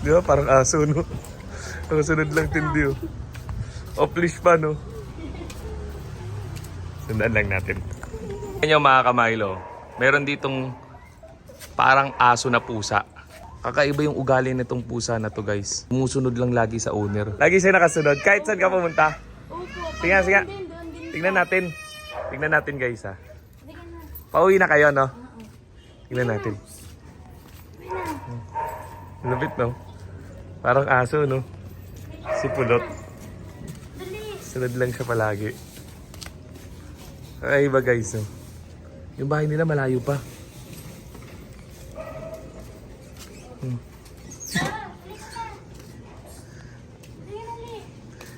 Di ba? Parang aso, no? Nakasunod lang tindi, oh. Off-leash pa, no? Sundan lang natin. Yan yung mga kamaylo. Meron ditong parang aso na pusa. Kakaiba yung ugali nitong pusa na to, guys. Sumusunod lang lagi sa owner. Lagi siya nakasunod. Kahit saan ka pumunta. Tingnan, sige. Tingnan natin. Tingnan natin, guys, ha. Pauwi na kayo, no? Tingnan natin. Lupit, no? Parang aso, no? Si Pulot. Sunod lang siya palagi. Ay, iba, guys, no? Yung bahay nila malayo pa.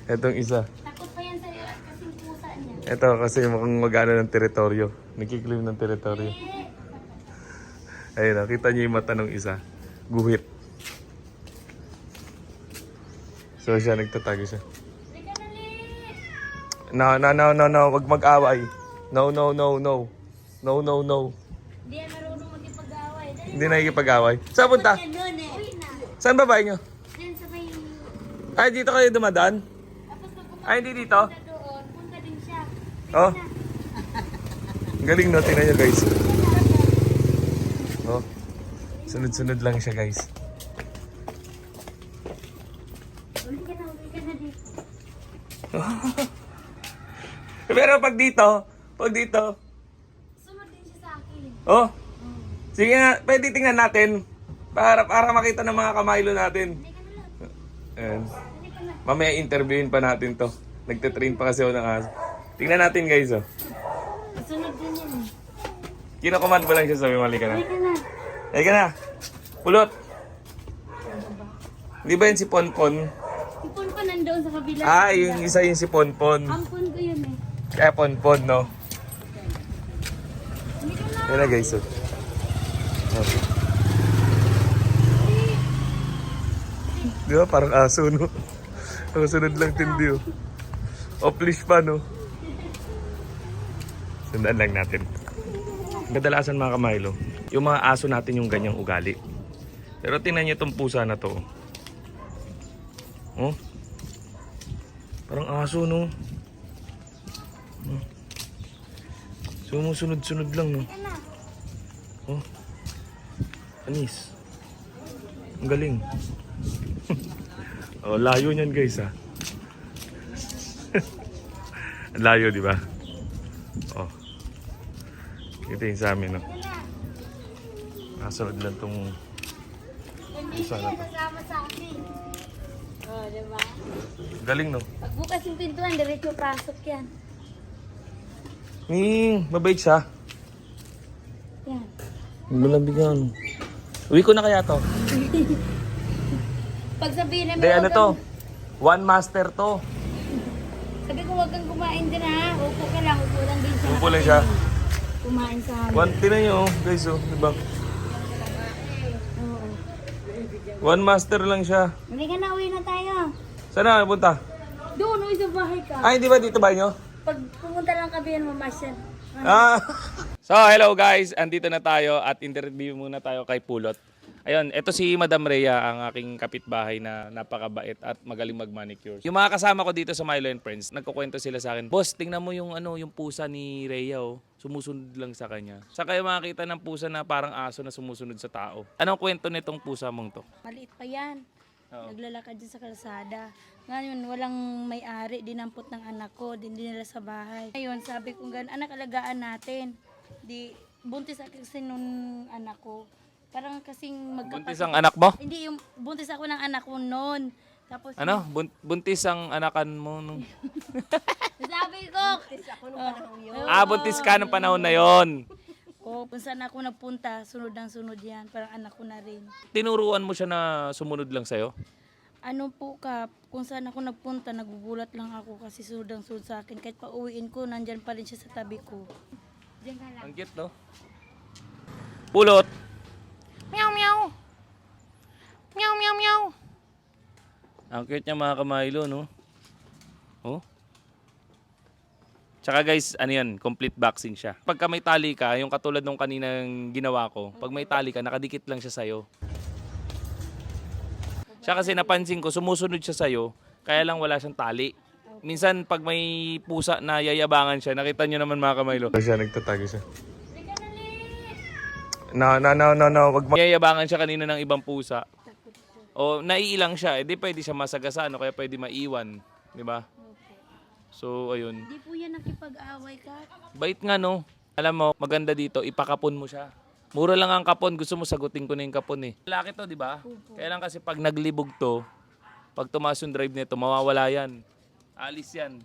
Etong isa. Takot pa yan sa'yo at kasing pusa niya. Ito kasi mukhang mag-ano ng teritoryo. Nagkiklim ng teritoryo. Ayun, nakita niyo yung mata ng isa. Guhit. So siya, nagtatago siya. No. Wag mag-away. No. No. Hindi yan marunong magkipag-away. Hindi nakikipag-away. Saan punta? Uwi na. Saan babae niyo? Diyan sa may... Ay, dito kayo dumadaan? Tapos pag pumunta Ay, hindi dito? doon, punta din siya. Oh. Ang galing, no? Tingnan niyo, guys. Oh. Sunod-sunod lang siya, guys. Uwi ka na dito. Pero pag dito, Sunod din siya sa akin. oh. Sige nga, pwede tingnan natin. Para makita ng mga kamaylo natin. Hindi ka na lang. Ayan. Hindi ka na. Mamaya interviewin pa natin to. Nagte-train pa kasi ako ng aso. Tingnan natin, guys, oh. Sunod din yan eh. Kinakommand mo lang siya, sabi mali ka na. Uwi ka na. Ay ka na. Pulot. Di ba yun si Ponpon? Ipon pa nandoon sa kabila. Ah, yung isa yun si Ponpon. Ampon ko yun eh. Kaya Ponpon, no? Hindi ka na. Yan na, guys, oh. Okay. Di ba? Parang aso, no? Nakasunod lang tindi, oh. Off-leash pa, no? Sundan lang natin. Kadalasan mga kamaylo, yung mga aso natin yung ganyang ugali. Pero tingnan nyo itong pusa na to. Oh? Parang aso, no? Sumusunod-sunod lang, no? Ka na. Oh. Anis. Ang galing. Oh, layo niyan, guys, ha. Ang layo, di ba? Oh. Ito yung sa amin, no? Kasunod lang tong Hindi Pusa siya na to. sasama sa akin. Oh, diba? galing, no? Pagbukas yung pintuan, diretso pasok yan. Mabait siya. Yan. Malambigan. Uwi ko na kaya to. Pag sabihin namin, Hindi, ano to? One master to. Sabi ko, huwag kang kumain din ha. Upo ka lang, upo lang din siya. Upo lang siya. Kumain sa amin. One, tinan nyo, oh, guys, oh, diba? Oo. One master lang siya. Hindi ka na, uwi na tayo. Saan na punta? Doon, uwi sa bahay ka. Ay, di ba dito ba nyo? Pag pumunta lang kami yan, mamasyal. Ah. So, hello guys. Andito na tayo at interview muna tayo kay Pulot. Ayun, ito si Madam Rhea, ang aking kapitbahay na napakabait at magaling mag-manicure. Yung mga kasama ko dito sa Milo and Friends, nagkukwento sila sa akin, "Boss, tingnan mo yung yung pusa ni Rhea, oh. Sumusunod lang sa kanya." Saka kayo makakita ng pusa na parang aso na sumusunod sa tao. Anong kwento nitong pusa mong to? Maliit pa yan. Oo. Naglalakad dyan sa kalsada. Ngayon, walang may-ari, dinampot ng anak ko, dinala sa bahay. Ngayon, sabi ko, anak, alagaan natin. Di, buntis kasi nung anak ko. Parang kasing Buntis ang anak mo? Hindi, yung buntis ako ng anak ko noon. Tapos, Ano? Buntis ang anakan mo nung... sabi ko, buntis ako nung panahon yun. buntis ka nung panahon na yon. Oo, kung saan ako nagpunta, sunod ng sunod yan. Parang anak ko na rin. Tinuruan mo siya na sumunod lang sa'yo? Ano po ka, kung saan ako nagpunta, nagugulat lang ako kasi sunod ang sunod sa akin. Kahit pa uwiin ko, nandyan pa rin siya sa tabi ko. Diyan ka lang. Ang cute, no? Pulot! Meow, meow. Meow, meow, meow. Ang cute niya mga kamaylo, no? Oh? Tsaka guys, ano yan, complete vaccine siya. Pagka may tali ka, yung katulad nung kaninang ginawa ko, pag may tali ka, nakadikit lang siya sa'yo. Siya kasi napansin ko, sumusunod siya sa'yo, kaya lang wala siyang tali. Minsan, pag may pusa na yayabangan siya, nakita niyo naman mga kamaylo. Siya, nagtatagi siya. No. Wag yayabangan siya kanina ng ibang pusa. O naiilang siya, di pwede siya masagasa, no? Kaya pwede maiwan. Di ba? So, ayun. Hindi po yan nakipag-away ka. Bait nga, no? Alam mo, maganda dito, ipakapon mo siya. Mura lang ang kapon, gusto mo sagutin ko na yung kapon eh. Laki to, di ba? Kaya lang kasi pag naglibog to, pag tumaas yung drive nito, mawawala yan. Alis yan.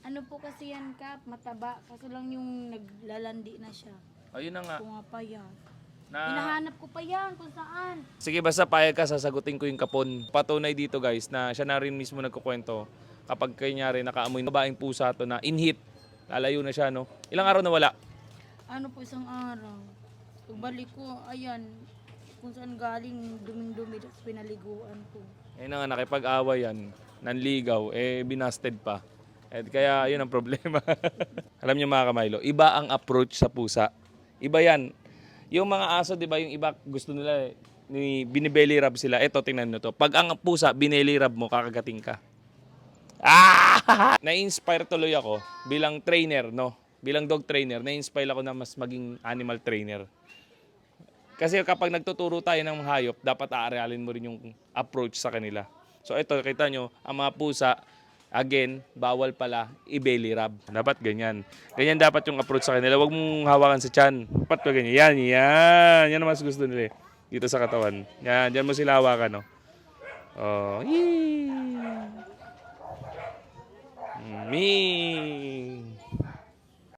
Ano po kasi yan, Kap? Mataba. Kaso lang yung naglalandi na siya. Ayun na nga. Pumapayat. Na... Hinahanap ko pa yan kung saan. Sige, basta payag ka, sasagutin ko yung kapon. Patunay dito guys, na siya na rin mismo nagkukwento. Kapag kanyari nakaamoy ng babaeng pusa to na in-hit, lalayo na siya, no? Ilang araw na wala? Ano po isang araw. Pagbalik ko, ayan, kung saan galing, duming-dumi, tapos pinaliguan ko. Ayun na nga, nakipag-away yan. Nanligaw, binasted pa. Eh, kaya yun ang problema. Alam niyo mga kamaylo, iba ang approach sa pusa. Iba yan. Yung mga aso, di ba, yung iba gusto nila, binibelly rub sila. Eto, tingnan nyo to. Pag ang pusa, binelly rub mo, kakagating ka. Na-inspire tuloy ako bilang trainer, no? Bilang dog trainer, na-inspire ako na mas maging animal trainer. Kasi kapag nagtuturo tayo ng hayop, dapat aaralin mo rin yung approach sa kanila. So ito, kita nyo, ang mga pusa, again, bawal pala i-belly rub. Dapat ganyan. Ganyan dapat yung approach sa kanila. Huwag mong hawakan sa tiyan. Dapat ko ganyan. Yan. Yan ang mas gusto nila eh. Dito sa katawan. Yan, dyan mo sila hawakan, no? Oh, yee! Me!